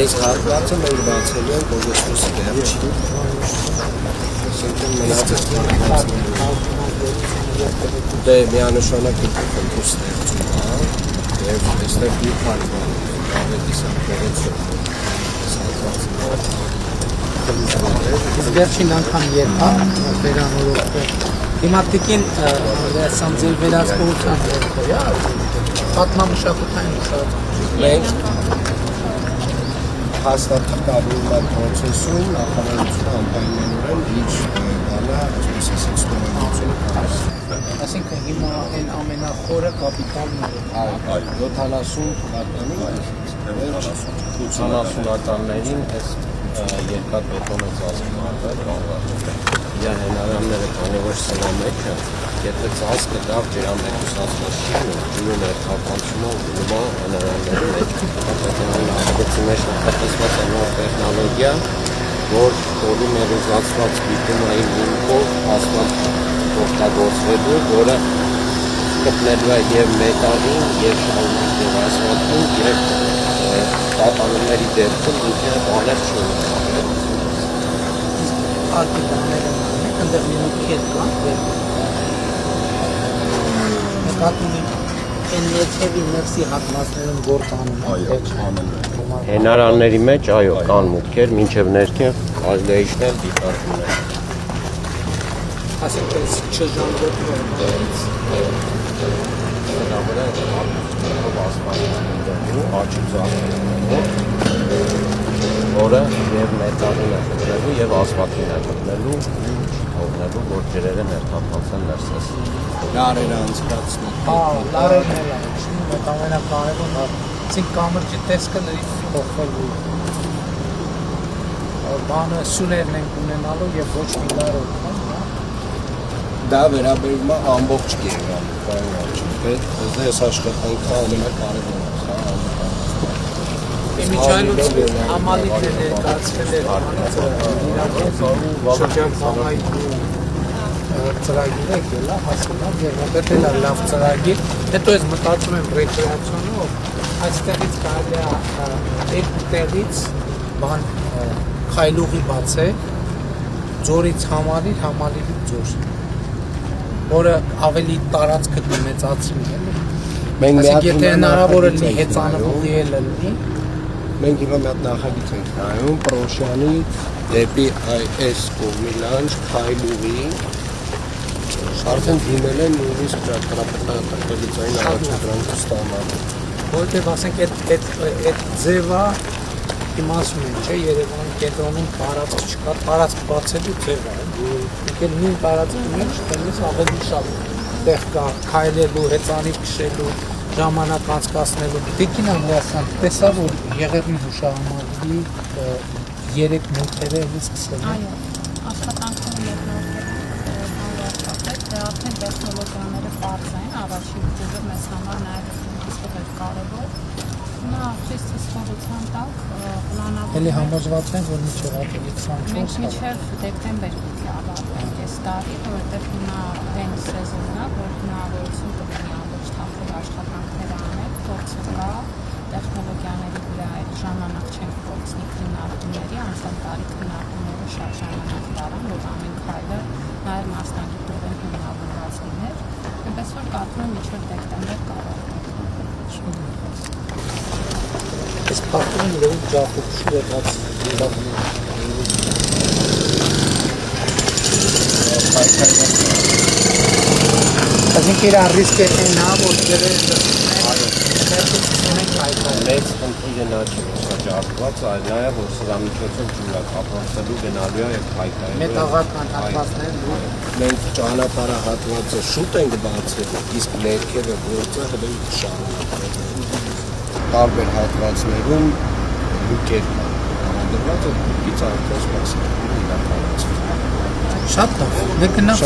Այս հատվածը մենք բացել ենք օգոստոսի վերջին։ Այսինքն մնացած դե միանշանակ ինքնություն ստեղծում է եւ այստեղ մի քանի բան ավելի սարքեցում վերջին անգամ եկա վերանորոգվել հիմա տիկին սանձել վերահսկողության ներքո պատմամշակութային մենք հաստատակալում այդ պրոցեսում նախարարությունը անպայմանորեն իր բանը այսպես ստորագրությունը կար։ Այսինքն հիմա այն ամենախորը կապիտալն է։ Այո, 70 թվականներին այս երկաթ բետոնը ծածկվել կանված։ Իր հենարանները քանի որ սնամեքը, եթե ծածկը դավ ջրամեկուսացված չի, ջուրը ներթափանցում է նման հենարանների մեջ։ Նախագծի մեջ նախատեսված է նոր տեխնոլոգիա, որ պոլիմերիզացված բիտումային հիմքով ասֆալտ օգտագործվելու, որը կպնելու է եւ մետալին, եւ շարունակ եւ ասֆալտին, եւ տատանումների դեպքում ինքը բաներ չունի։ Արկիտիկները այնտեղ մի քետ կան նկատում են այն ներքևի ներսի հատվածներում գործանում են Հենարանների մեջ այո կան մուտքեր, մինչև ներքև ազդեցությունն էլ դիտարկում են։ Այսինքն չժանգոտվող որը եւ մետալին է գտնելու եւ ասֆալտին է գտնելու, թողնելու, որ ջրերը ներթափանցեն ներսես։ լարերը անցկացնում։ լարերն էլ են, այդ ամենակարևորն է, ցինկ կամրջի տեսքը լրիվ փոխվելու։ Բանը սյուներն են ունենալու եւ ոչ մի լարով, Դա վերաբերում է ամբողջ Երևանը, բայց այս աշխատանքը ամենակարևորն է։ Իմիջայլոց համալիրներ ներկայացվել էր շրջան համայնքի ծրագիր է ելա հասկանալ եւ մոտեցել է լավ ծրագիր հետո ես մտածում եմ ռեկրեացիոնով այստեղից կարելի է երկու տեղից բան քայլուղի բացել ձորից համալիրից ձոր որը ավելի տարածքը կմեծացնի Մենք եթե հնարավոր է լինի հեծանվողի էլ լինի Մենք հիմա մի հատ նախագիծ ենք նայում Պրոշյանի դեպի այս կողմի լանջ քայլուղի արդեն դիմել են նույնիսկ ճարտարապետային առաջադրանքը ստանալ որտեղ ասենք այդ ձևը իմասում են չէ Երևանի կենտրոնում տարածք չկա տարածք բացելու ձև է եկել նույն տարածքի մեջ տենից ավելի շատ տեղ կա քայլելու հեծանիվ քշելու ժամանակ անցկացնելու դեկին ամյասան տեսա որ եղերնի հուշահամալիրի 3 նյութերը էլի սկսել Այո, աշխատանքները երկրորդ արդեն տեխնոլոգիաները պարզ են, առաջին ձևը մեզ համար նաև այստեղ կարևոր։ Նա խիստ հսկողության տակ պլանավորվում Էլի համոզված են, որ մինչև ապրիլի 24 Մենք մինչև դեկտեմբեր պիտի ավարտենք այս տարի, որովհետև հիմա դեն սեզոնն է, որ հնարավորություն կունենա ամբողջ թափով աշխատանքներ անել, փորձը կա, տեխնոլոգիաների վրա այդ ժամանակ չենք փորձնի քննարկումների, անցյալ տարի քննարկումները շատ ժամանակ տարան, որ ամեն քայլը նաև մասնագիտորեն հիմնավորված լիներ, այնպես որ կարծում եմ մինչև դեկտեմբեր կավարտենք։ Այս փաստորեն իրոք ջախուշի եղած Այսինքն իր ռիսկը այն է, որ դերերը Մեծ խնդիրը նա չի շրջապատված, այլ նաև որ սրա միջոցով ջուրը կապանցելու գնալու է եւ հայկայելու մետաղական հատվածներ Մենք ճանապարհահատվածը շուտ ենք բացել, իսկ ներքևը գործը հենց շարունակվել տարբեր հատվածներում լուկեր համադրված է դուքից արդեն սպասել իրականացվում Շատ լավ, դե գնաց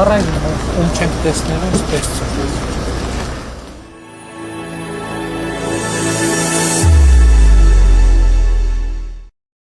առայժմ ում չենք տեսնելու, տեսցու